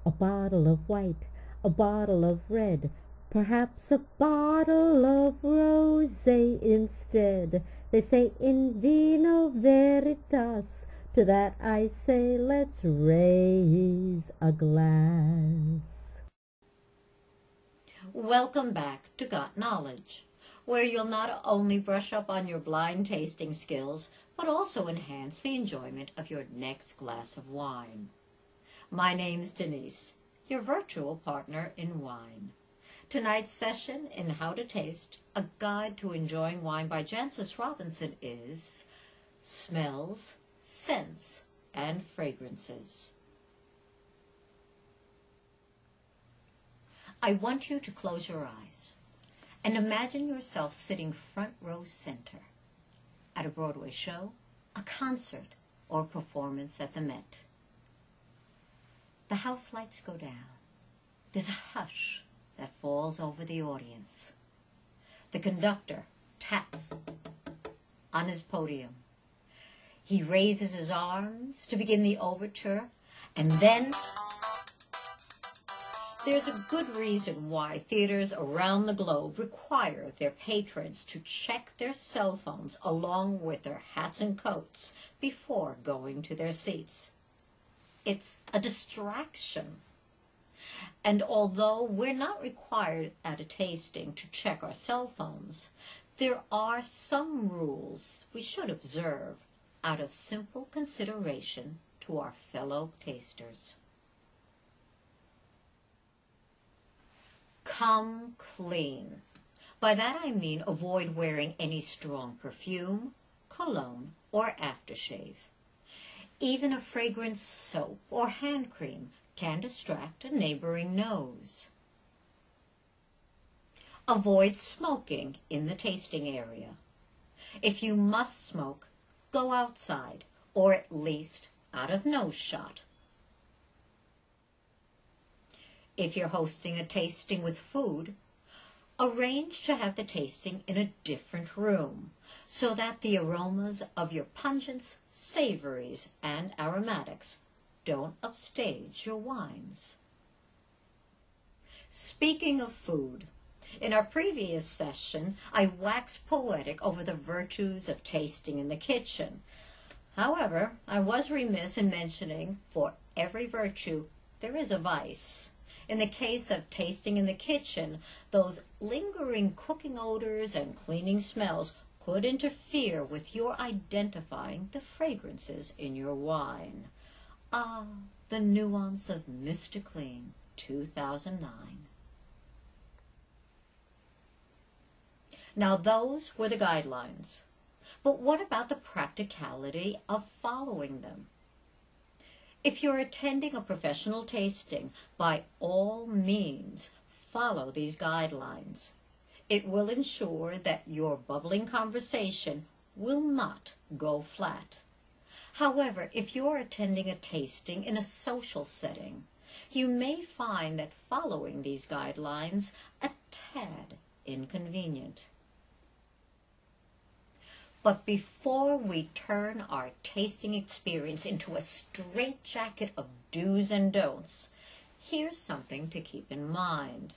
A bottle of white, a bottle of red, perhaps a bottle of rosé instead. They say in vino veritas. To that I say, let's raise a glass. Welcome back to Got Knowledge, where you'll not only brush up on your blind tasting skills, but also enhance the enjoyment of your next glass of wine. My name's DeniZe, your virtual partner in wine. Tonight's session in How to Taste, a guide to enjoying wine by Jancis Robinson is Smells, Scents, and Fragrances. I want you to close your eyes and imagine yourself sitting front row center at a Broadway show, a concert, or performance at the Met. The house lights go down. There's a hush that falls over the audience. The conductor taps on his podium. He raises his arms to begin the overture, and then there's a good reason why theaters around the globe require their patrons to check their cell phones along with their hats and coats before going to their seats. It's a distraction. And although we're not required at a tasting to check our cell phones, there are some rules we should observe out of simple consideration to our fellow tasters. Come clean. By that I mean avoid wearing any strong perfume, cologne, or aftershave. Even a fragrant soap or hand cream can distract a neighboring nose. Avoid smoking in the tasting area. If you must smoke, go outside, or at least out of nose shot. If you're hosting a tasting with food, arrange to have the tasting in a different room so that the aromas of your pungents, savories, and aromatics don't upstage your wines. Speaking of food, in our previous session, I waxed poetic over the virtues of tasting in the kitchen. However, I was remiss in mentioning for every virtue there is a vice. In the case of tasting in the kitchen, those lingering cooking odors and cleaning smells could interfere with your identifying the fragrances in your wine. Ah, the nuance of Mr. Clean, 2009. Now those were the guidelines. But what about the practicality of following them? If you're attending a professional tasting, by all means, follow these guidelines. It will ensure that your bubbling conversation will not go flat. However, if you're attending a tasting in a social setting, you may find that following these guidelines a tad inconvenient. But before we turn our tasting experience into a straitjacket of do's and don'ts, here's something to keep in mind.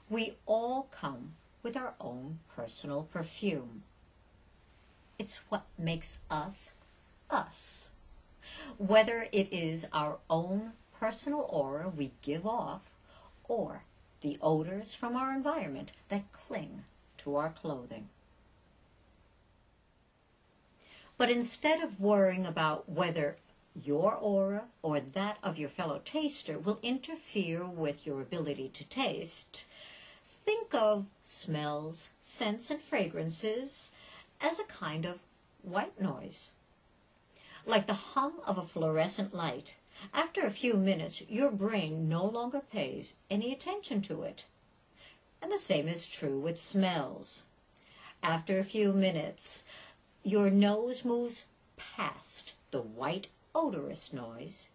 We all come with our own personal perfume. It's what makes us, us. Whether it is our own personal aura we give off, or the odors from our environment that cling to our clothing. But instead of worrying about whether your aura or that of your fellow taster will interfere with your ability to taste, think of smells, scents, and fragrances as a kind of white noise. Like the hum of a fluorescent light, after a few minutes your brain no longer pays any attention to it. And the same is true with smells. After a few minutes, your nose moves past the white odorous noise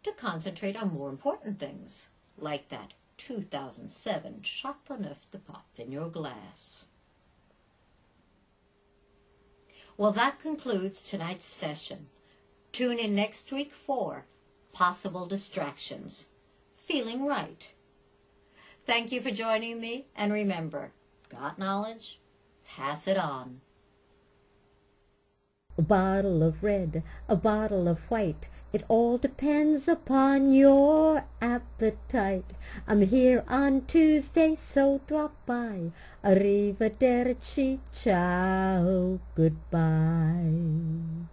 to concentrate on more important things, like that 2007 Chateauneuf de Pape in your glass. Well, that concludes tonight's session. Tune in next week for Possible Distractions. feeling right. Thank you for joining me, and remember, got knowledge? Pass it on. A bottle of red, a bottle of white, it all depends upon your appetite. I'm here on Tuesday, so drop by. Arrivederci, ciao, goodbye.